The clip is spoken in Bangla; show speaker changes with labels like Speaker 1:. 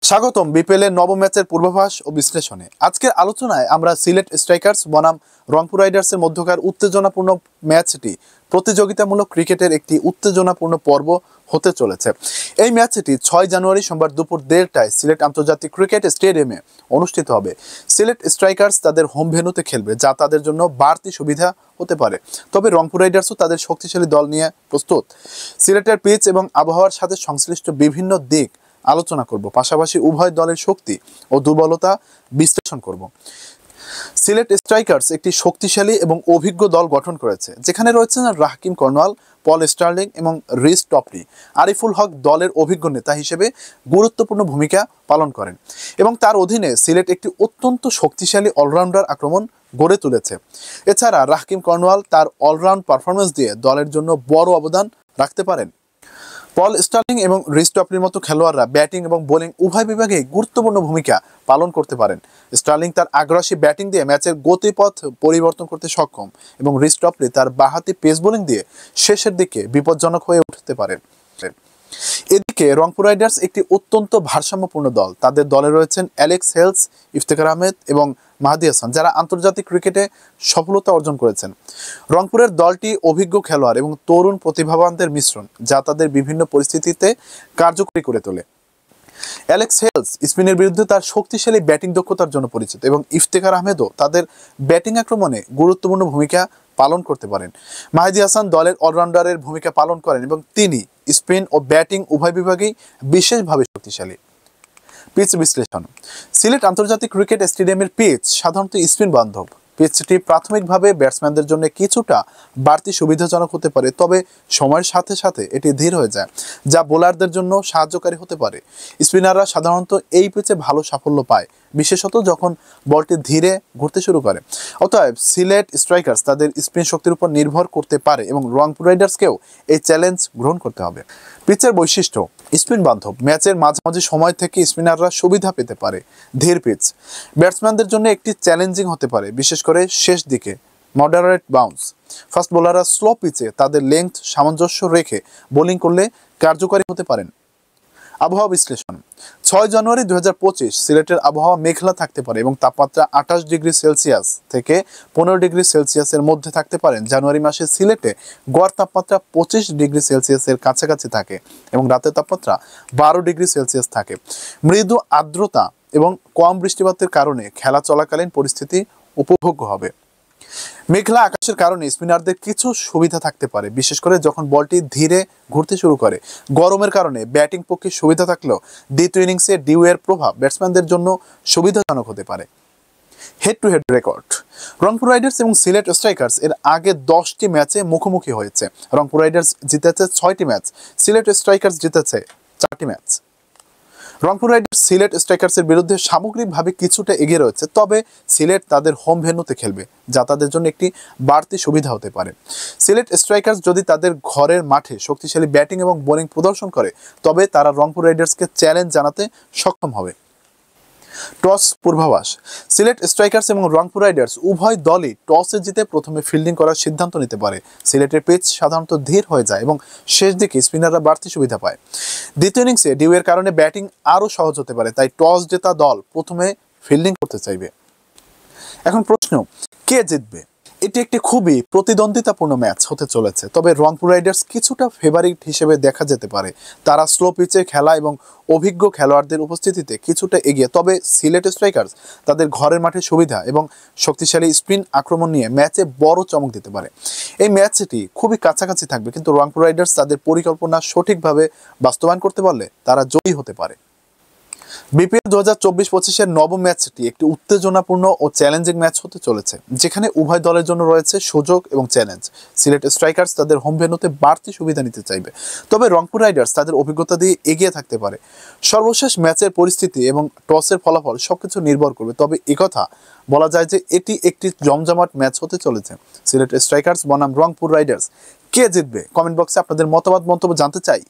Speaker 1: স্বাগতম বিপিএল এর নবম ম্যাচের পূর্বাভাস ও বিশ্লেষণে। আজকের আলোচনায় আমরা সিলেট স্ট্রাইকার্স বনাম রংপুর রাইডার্সের মধ্যকার উত্তেজনাপূর্ণ ম্যাচটি প্রতিযোগিতামূলক ক্রিকেটের একটি উত্তেজনাপূর্ণ পর্ব হতে চলেছে। এই ম্যাচটি 6 জানুয়ারি সোমবার দুপুর 1:30টায় সিলেট আন্তর্জাতিক ক্রিকেট স্টেডিয়ামে অনুষ্ঠিত হবে। সিলেট স্ট্রাইকার্স তাদের হোম ভেন্যুতে খেলবে, যা তাদের জন্য বাড়তি সুবিধা হতে পারে। তবে রংপুর রাইডার্সও তাদের শক্তিশালী দল নিয়ে প্রস্তুত। সিলেটের পিচ এবং আবহাওয়ার সাথে সংশ্লিষ্ট বিভিন্ন দিক আলোচনা করব, পাশাপাশি উভয় দলের শক্তি ও দুর্বলতা বিশ্লেষণ করব। সিলেট স্ট্রাইকার্স একটি শক্তিশালী এবং অভিজ্ঞ দল গঠন করেছে, যেখানে রয়েছেন রাকিম কর্নওয়াল, পল স্টার্লিং এবং রিস টপলি। আরিফুল হক দলের অভিজ্ঞ নেতা হিসেবে গুরুত্বপূর্ণ ভূমিকা পালন করেন এবং তার অধীনে সিলেট একটি অত্যন্ত শক্তিশালী অলরাউন্ডার আক্রমণ গড়ে তুলেছে। এছাড়া রাকিম কর্নওয়াল তার অলরাউন্ড পারফরমেন্স দিয়ে দলের জন্য বড় অবদান রাখতে পারেন। পল স্টার্লিং এবং রিস টপলির মতো খেলোয়াড়রা ব্যাটিং এবং বোলিং উভয় বিভাগে গুরুত্বপূর্ণ ভূমিকা পালন করতে পারেন। স্টার্লিং তার আগ্রাসী ব্যাটিং দিয়ে ম্যাচের গতিপথ পরিবর্তন করতে সক্ষম এবং রিস টপলি তার বাঁহাতি পেস বোলিং দিয়ে শেষের দিকে বিপজ্জনক হয়ে উঠতে পারেন। এদিকে রংপুর রাইডার্স একটি অত্যন্ত ভারসাম্যপূর্ণ দল। তাদের দলে রয়েছেন অ্যালেক্স হেলস, ইফতেখার আহমেদ এবং মাহাদি হাসান, যারা আন্তর্জাতিক ক্রিকেটে সফলতা অর্জন করেছেন। রংপুরের দলটি অভিজ্ঞ খেলোয়াড় এবং তরুণ প্রতিভাবানদের মিশ্রণ, যা তাদের বিভিন্ন পরিস্থিতিতে কার্যকরী করে তোলে। অ্যালেক্স হেলস স্পিনের বিরুদ্ধে তার শক্তিশালী ব্যাটিং দক্ষতার জন্য পরিচিত এবং ইফতেখার আহমেদও তাদের ব্যাটিং আক্রমণে গুরুত্বপূর্ণ ভূমিকা পালন করতে পারেন। মাহাদি হাসান দলের অলরাউন্ডারের ভূমিকা পালন করেন এবং তিনি স্পিন ও ব্যাটিং উভয় বিভাগেই বিশেষভাবে শক্তিশালী। পিচ বিশ্লেষণ। সিলেট আন্তর্জাতিক ক্রিকেট স্টেডিয়ামের পিচ সাধারণত স্পিন বান্ধব। পিচটি প্রাথমিকভাবে ব্যাটসম্যানদের জন্য কিছুটা বাড়তি সুবিধাজনক হতে পারে, তবে সময়ের সাথে সাথে এটি ধীর হয়ে যায়, যা বোলারদের জন্য সাহায্যকারী হতে পারে। স্পিনাররা সাধারণত এই পিচে ভালো সাফল্য পায়, বিশেষত যখন বলটি ধীরে ঘুরতে শুরু করে। অতএব সিলেট স্ট্রাইকার্স তাদের স্পিন শক্তির উপর নির্ভর করতে পারে এবং রংপুর রাইডার্সকেও এই চ্যালেঞ্জ গ্রহণ করতে হবে। পিচের বৈশিষ্ট্য: স্পিন বান্ধব। ম্যাচের মাঝামাঝি সময় থেকে স্পিনাররা সুবিধা পেতে পারে। ধীর পিচ ব্যাটসম্যানদের জন্য একটি চ্যালেঞ্জিং হতে পারে, বিশেষ করে শেষ দিকে। Moderate bounce. ফাস্ট বোলাররা স্লো পিচে তাদের লেংথ সামঞ্জস্য রেখে বোলিং করলে কার্যকরী হতে পারেন। আবহাওয়া বিশ্লেষণ। 6 জানুয়ারি 2025 সিলেটের আবহাওয়া মেঘলা থাকতে পারে এবং তাপমাত্রা 28 ডিগ্রি সেলসিয়াস থেকে 15 ডিগ্রি সেলসিয়াসের মধ্যে থাকতে পারেন। জানুয়ারি মাসে সিলেটে গড় তাপমাত্রা 25 ডিগ্রি সেলসিয়াসের কাছাকাছি থাকে এবং রাতের তাপমাত্রা 12 ডিগ্রি সেলসিয়াস থাকে। মৃদু আর্দ্রতা এবং কম বৃষ্টিপাতের কারণে খেলা চলাকালীন পরিস্থিতি উপভোগ্য হবে। মেঘলা আকাশের কারণে স্পিনারদের কিছু সুবিধা থাকতে পারে, বিশেষ করে যখন বলটি ধীরে ঘুরতে শুরু করে। গরমের কারণে ব্যাটিং পক্ষে সুবিধা থাকলেও দ্বিতীয় ইনিংসে ডিউয়ের প্রভাব ব্যাটসম্যানদের জন্য সুবিধাজনক হতে পারে। Head to head record. Rangpur Riders এবং সিলেট স্ট্রাইকার্স এর আগে 10টি ম্যাচে মুখোমুখি হয়েছে। রংপুর রাইডার্স জিতেছে 6টি ম্যাচ, সিলেট স্ট্রাইকার্স জিতেছে 4টি ম্যাচ। রংপুর রাইডার্স সিলেট স্ট্রাইকার্সের বিরুদ্ধে সামগ্রিকভাবে কিছুটা এগিয়ে রয়েছে, তবে সিলেট তাদের হোম ভেন্যুতে খেলবে, যা তাদের জন্য একটি বাড়তি সুবিধা হতে পারে। সিলেট স্ট্রাইকার্স যদি তাদের ঘরের মাঠে শক্তিশালী ব্যাটিং এবং বোলিং প্রদর্শন করে, তবে তারা রংপুর রাইডার্সকে চ্যালেঞ্জ জানাতে সক্ষম হবে। টস পূর্বাভাস। সিলেট স্ট্রাইকার্স এবং রংপুর রাইডার্স উভয় দলই টসে জিতে প্রথমে ফিল্ডিং করার সিদ্ধান্ত নিতে পারে। সিলেটের পিচ সাধারণত ধীর হয়ে যায় এবং শেষ দিকে স্পিনাররা বাড়তি সুবিধা পায়। দ্বিতীয় ইনিংসে ডিউয়ের কারণে ব্যাটিং আরও সহজ হতে পারে, তাই টস জেতা দল প্রথমে ফিল্ডিং করতে চাইবে। এখন প্রশ্ন, কে জিতবে? এটি একটি খুবই প্রতিদ্বন্দ্বিতাপূর্ণ ম্যাচ হতে চলেছে, তবে রংপুর রাইডার্স কিছুটা ফেভারিট হিসেবে দেখা যেতে পারে। তারা স্লো পিচে খেলা এবং অভিজ্ঞ খেলোয়াড়দের উপস্থিতিতে কিছুটা এগিয়ে, তবে সিলেট স্ট্রাইকার্স তাদের ঘরের মাঠে সুবিধা এবং শক্তিশালী স্পিন আক্রমণ নিয়ে ম্যাচে বড় চমক দিতে পারে। এই ম্যাচটি খুবই কাছাকাছি থাকবে, কিন্তু রংপুর রাইডার্স তাদের পরিকল্পনা সঠিকভাবে বাস্তবায়ন করতে পারলে তারা জয়ী হতে পারে। বিপিএল 2024-25-এর নবম ম্যাচটি একটি উত্তেজনাপূর্ণ ও চ্যালেঞ্জিং ম্যাচ হতে চলেছে, যেখানে উভয় দলের জন্য রয়েছে সুযোগ এবং চ্যালেঞ্জ। সিলেট স্ট্রাইকার্স তাদের হোম ভেন্যুতে বাড়তি সুবিধা নিতে চাইবে, তবে রংপুর রাইডার্স তাদের অভিজ্ঞতা দিয়ে এগিয়ে থাকতে পারে। সর্বশেষ ম্যাচের পরিস্থিতি এবং টসের ফলাফল সবকিছু নির্ভর করবে, তবে একথা বলা যায় যে এটি একটি জমজমাট ম্যাচ হতে চলেছে। সিলেট স্ট্রাইকার্স বনাম রংপুর রাইডার্স, কে জিতবে? কমেন্ট বক্সে আপনাদের মতামত মন্তব্য জানতে চাই।